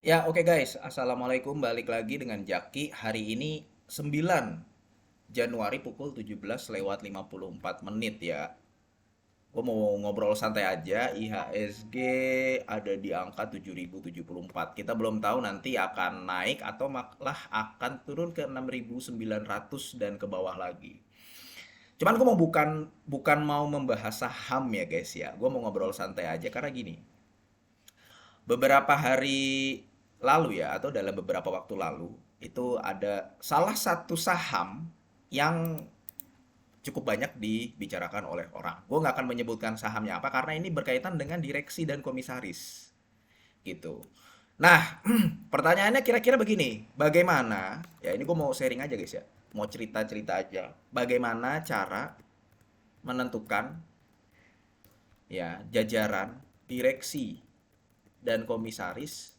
Ya, oke guys. Assalamualaikum. Balik lagi dengan Jaki. Hari ini 9 Januari pukul 17:54 ya. Gue mau ngobrol santai aja. IHSG ada di angka 7.074. Kita belum tahu nanti akan naik atau malah akan turun ke 6.900 dan ke bawah lagi. Cuman gue mau bukan bukan mau membahas saham ya guys ya. Gue mau ngobrol santai aja karena gini. Beberapa hari lalu ya, atau dalam beberapa waktu lalu, itu ada salah satu saham yang cukup banyak dibicarakan oleh orang. Gue nggak akan menyebutkan sahamnya apa karena ini berkaitan dengan direksi dan komisaris gitu. Nah, pertanyaannya kira-kira begini, bagaimana? Ya ini gue mau sharing aja guys ya, mau cerita-cerita aja. Bagaimana cara menentukan ya jajaran direksi dan komisaris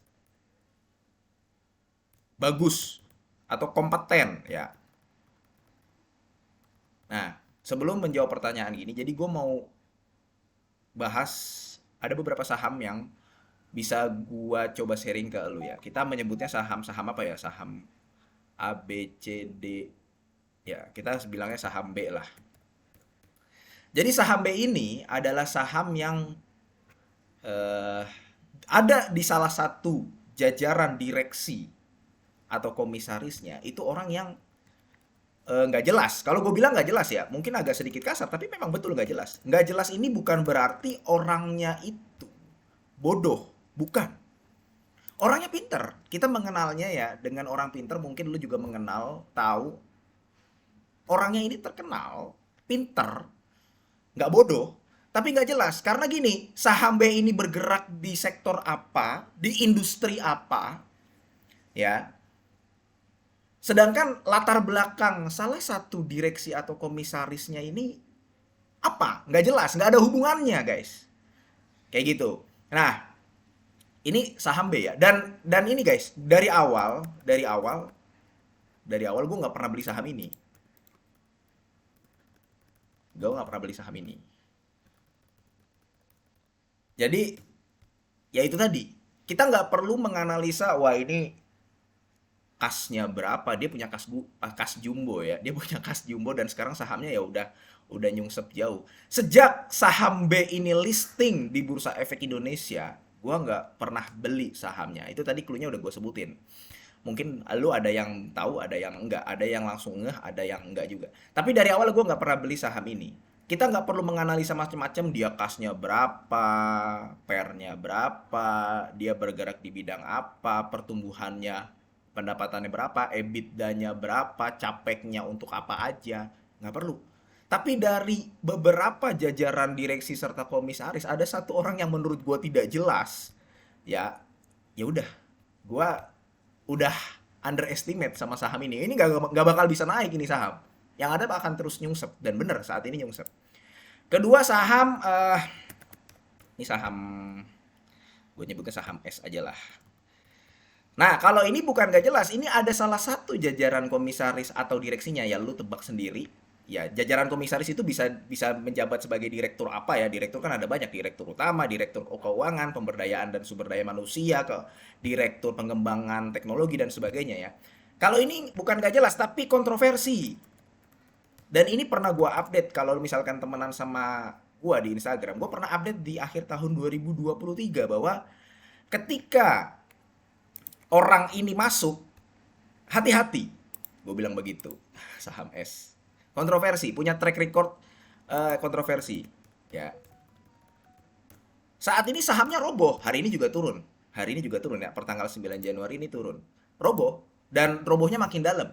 bagus atau kompeten ya. Nah, sebelum menjawab pertanyaan gini, jadi gue mau bahas ada beberapa saham yang bisa gue coba sharing ke lu ya. Kita menyebutnya saham-saham apa ya? Saham A, B, C, D. Ya, kita bilangnya saham B lah. Jadi saham B ini adalah saham yang eh, ada di salah satu jajaran direksi atau komisarisnya itu orang yang nggak jelas. Kalau gue bilang nggak jelas ya, mungkin agak sedikit kasar, tapi memang betul nggak jelas. Nggak jelas ini bukan berarti orangnya itu bodoh, bukan. Orangnya pinter. Kita mengenalnya ya dengan orang pinter. Mungkin lu juga mengenal, tahu orangnya ini terkenal, pinter, nggak bodoh, tapi nggak jelas. Karena gini, saham B ini bergerak di sektor apa, di industri apa, ya. Sedangkan latar belakang salah satu direksi atau komisarisnya ini apa? Nggak jelas, nggak ada hubungannya, guys. Kayak gitu. Nah, ini saham B ya. Dan ini guys, dari awal gue nggak pernah beli saham ini. Gue nggak pernah beli saham ini. Jadi, ya itu tadi. Kita nggak perlu menganalisa, wah ini kasnya berapa, dia punya kas jumbo ya, dia punya kas jumbo dan sekarang sahamnya ya udah nyungsep jauh. Sejak saham B ini listing di Bursa Efek Indonesia, gua nggak pernah beli sahamnya. Itu tadi clue-nya udah gue sebutin. Mungkin lu ada yang tahu, ada yang enggak, ada yang langsung ngeh, ada yang enggak juga. Tapi dari awal gue nggak pernah beli saham ini. Kita nggak perlu menganalisa macam-macam, dia kasnya berapa, pernya berapa, dia bergerak di bidang apa, pertumbuhannya, pendapatannya berapa, EBITDA-nya berapa, capeknya untuk apa aja. Nggak perlu. Tapi dari beberapa jajaran direksi serta komisaris, ada satu orang yang menurut gue tidak jelas. Ya, ya udah, gue udah underestimate sama saham ini. Ini nggak bakal bisa naik ini saham. Yang ada akan terus nyungsep dan bener saat ini nyungsep. Kedua saham ini saham, gue nyebutnya saham S aja lah. Nah, kalau ini bukan gak jelas, ini ada salah satu jajaran komisaris atau direksinya ya lu tebak sendiri. Ya, jajaran komisaris itu bisa bisa menjabat sebagai direktur apa ya? Direktur kan ada banyak, direktur utama, direktur keuangan, pemberdayaan dan sumber daya manusia, ke direktur pengembangan teknologi dan sebagainya ya. Kalau ini bukan gak jelas tapi kontroversi. Dan ini pernah gua update kalau misalkan temenan sama gua di Instagram. Gua pernah update di akhir tahun 2023 bahwa ketika orang ini masuk, hati-hati. Gue bilang begitu. Saham S. Kontroversi, punya track record kontroversi. Ya. Saat ini sahamnya roboh, hari ini juga turun. Hari ini juga turun ya, pertanggal 9 Januari ini turun. Roboh dan robohnya makin dalam.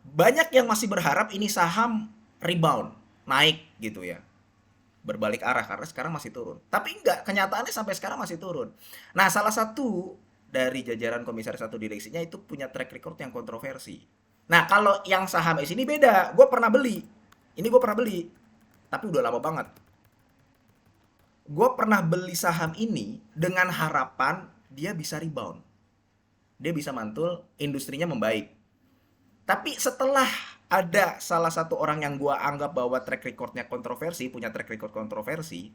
Banyak yang masih berharap ini saham rebound, naik gitu ya. Berbalik arah karena sekarang masih turun. Tapi enggak, kenyataannya sampai sekarang masih turun. Nah, salah satu dari jajaran komisaris satu direksinya itu punya track record yang kontroversi. Nah, kalau yang saham S ini beda. Gue pernah beli. Ini gue pernah beli. Tapi udah lama banget. Gue pernah beli saham ini dengan harapan dia bisa rebound. Dia bisa mantul, industrinya membaik. Tapi setelah ada salah satu orang yang gue anggap bahwa track recordnya kontroversi, punya track record kontroversi,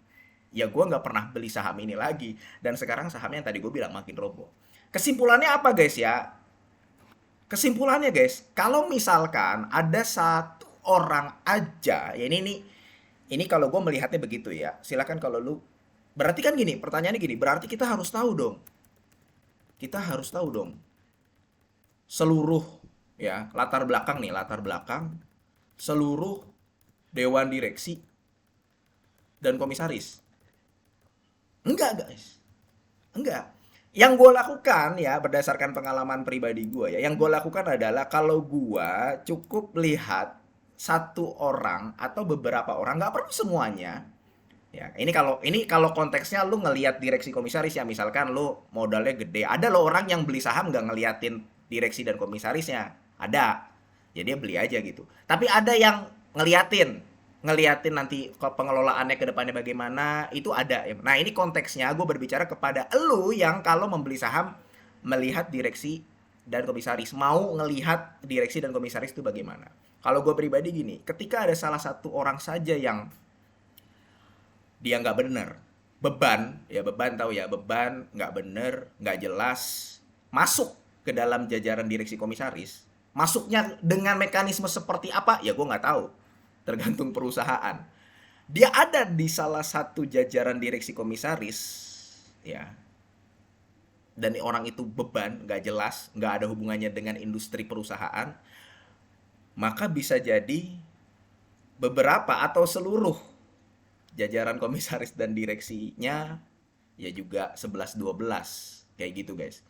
ya gue nggak pernah beli saham ini lagi. Dan sekarang sahamnya yang tadi gue bilang makin roboh. Kesimpulannya apa guys ya? Kesimpulannya guys, kalau misalkan ada satu orang aja, ya ini kalau gue melihatnya begitu ya. Silakan kalau lu, berarti kan gini, pertanyaannya gini, berarti kita harus tahu dong, kita harus tahu dong seluruh ya latar belakang nih, latar belakang seluruh dewan direksi dan komisaris. Enggak guys, enggak. Yang gue lakukan ya berdasarkan pengalaman pribadi gue ya, yang gue lakukan adalah kalau gue cukup lihat satu orang atau beberapa orang, nggak perlu semuanya. Ya, ini kalau konteksnya lu ngelihat direksi komisaris ya, misalkan lu modalnya gede, ada lo orang yang beli saham nggak ngeliatin direksi dan komisarisnya, ada, ya dia beli aja gitu. Tapi ada yang ngeliatin, ngeliatin nanti pengelolaannya ke depannya bagaimana, itu ada ya. Nah ini konteksnya gue berbicara kepada elu yang kalau membeli saham melihat direksi dan komisaris, mau ngelihat direksi dan komisaris itu bagaimana. Kalau gue pribadi gini, ketika ada salah satu orang saja yang dia nggak bener, beban ya, beban tahu ya, beban nggak bener, nggak jelas, masuk ke dalam jajaran direksi komisaris, masuknya dengan mekanisme seperti apa ya gue nggak tahu, tergantung perusahaan. Dia ada di salah satu jajaran direksi komisaris ya, dan orang itu beban nggak jelas, nggak ada hubungannya dengan industri perusahaan, maka bisa jadi beberapa atau seluruh jajaran komisaris dan direksinya ya juga 11-12 kayak gitu guys.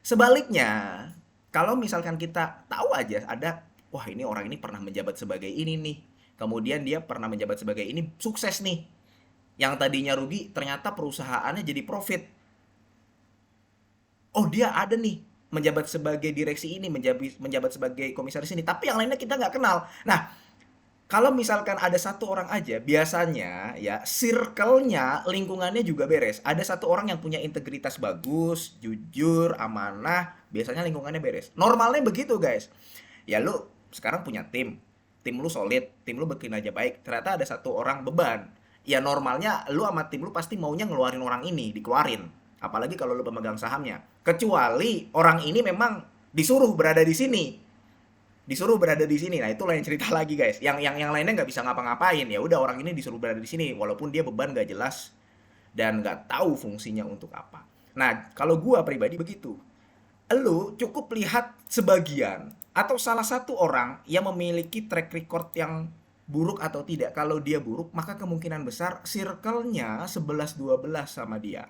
Sebaliknya, kalau misalkan kita tahu aja ada, wah ini orang ini pernah menjabat sebagai ini nih, kemudian dia pernah menjabat sebagai ini, sukses nih, yang tadinya rugi ternyata perusahaannya jadi profit. Oh dia ada nih menjabat sebagai direksi ini, menjabat sebagai komisaris ini, tapi yang lainnya kita nggak kenal. Nah, kalau misalkan ada satu orang aja, biasanya ya circle-nya, lingkungannya juga beres. Ada satu orang yang punya integritas bagus, jujur, amanah, biasanya lingkungannya beres. Normalnya begitu guys. Ya lu sekarang punya tim lu solid, tim lu berkinerja baik, ternyata ada satu orang beban. Ya normalnya lu sama tim lu pasti maunya ngeluarin orang ini, dikeluarin. Apalagi kalau lu pemegang sahamnya. Kecuali orang ini memang disuruh berada di sini, disuruh berada di sini. Nah, itu lain cerita lagi, guys. Yang lainnya nggak bisa ngapa-ngapain. Ya udah orang ini disuruh berada di sini walaupun dia beban nggak jelas dan nggak tahu fungsinya untuk apa. Nah, kalau gua pribadi begitu. Lu cukup lihat sebagian atau salah satu orang yang memiliki track record yang buruk atau tidak. Kalau dia buruk, maka kemungkinan besar circle-nya 11-12 sama dia.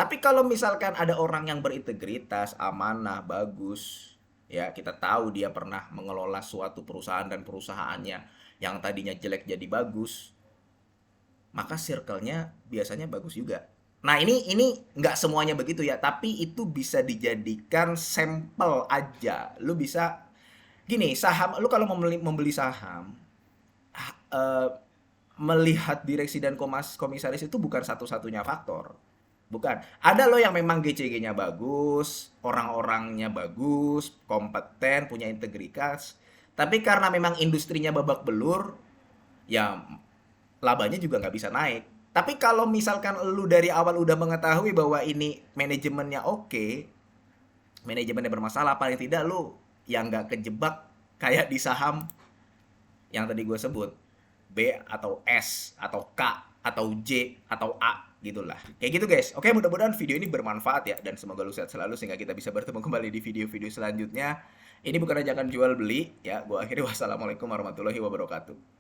Tapi kalau misalkan ada orang yang berintegritas, amanah, bagus, ya kita tahu dia pernah mengelola suatu perusahaan dan perusahaannya yang tadinya jelek jadi bagus, maka circle-nya biasanya bagus juga. Nah ini nggak semuanya begitu ya, tapi itu bisa dijadikan sampel aja. Lu bisa gini, saham, lu kalau membeli saham, eh, melihat direksi dan komisaris itu bukan satu-satunya faktor. Bukan. Ada loh yang memang GCG-nya bagus, orang-orangnya bagus, kompeten, punya integritas. Tapi karena memang industrinya babak belur, ya labanya juga nggak bisa naik. Tapi kalau misalkan lu dari awal udah mengetahui bahwa ini manajemennya oke, manajemennya bermasalah, paling tidak lu yang nggak kejebak kayak di saham yang tadi gue sebut, B atau S atau K atau J atau A gitulah. Kayak gitu guys. Oke, mudah-mudahan video ini bermanfaat ya dan semoga lu sehat selalu sehingga kita bisa bertemu kembali di video-video selanjutnya. Ini bukan ajakan jual beli ya. Gua akhiri, wassalamualaikum warahmatullahi wabarakatuh.